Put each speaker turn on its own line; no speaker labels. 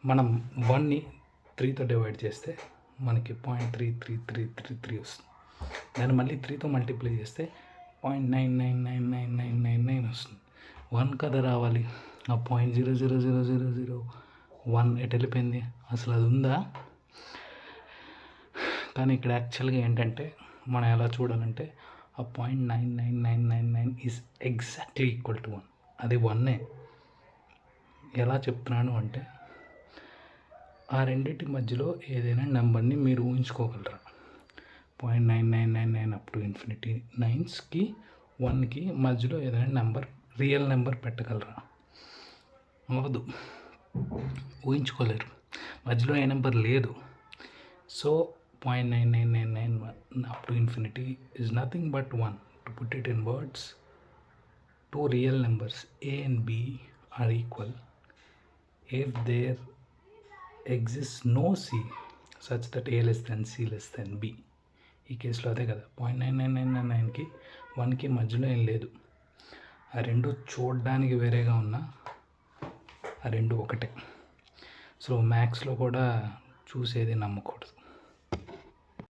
మనం 1ని 3తో డివైడ్ చేస్తే మనకి 0.33333 వస్తుంది. దాన్ని మళ్ళీ 3తో మల్టిప్లై చేస్తే 0.99999999 వస్తుంది. 1 కదా రావాలి. ఆ 0.000001 ఎటు వెళ్ళిపోయింది? అసలు అది ఉందా? కానీ ఇక్కడ యాక్చువల్గా ఏంటంటే మనం ఎలా చూడాలంటే ఆ 0.99999 ఈజ్ ఎగ్జాక్ట్లీ ఈక్వల్ టు 1. అది 1. ఎలా చెప్తున్నాను అంటే ఆ రెండింటి మధ్యలో ఏదైనా నెంబర్ని మీరు ఊహించుకోగలరా? 0.9999 అప్ టు ఇన్ఫినిటీ 9కి 1కి మధ్యలో ఏదైనా నెంబర్, రియల్ నెంబర్ పెట్టగలరా? అవ్వదు, ఊహించుకోలేరు. మధ్యలో ఏ నెంబర్ లేదు. So 0.9999 up to infinity is nothing but 1. To put it in words, two real numbers a and b are equal if there exists no c such that a less than c less than b. ఈ కేసులో అదే కదా, 0.9999కి 1కి మధ్యలో ఏం లేదు. ఆ రెండు చూడడానికి వేరేగా ఉన్నా ఆ రెండు ఒకటే. సో మ్యాథ్స్లో కూడా చూసేది నమ్మకూడదు.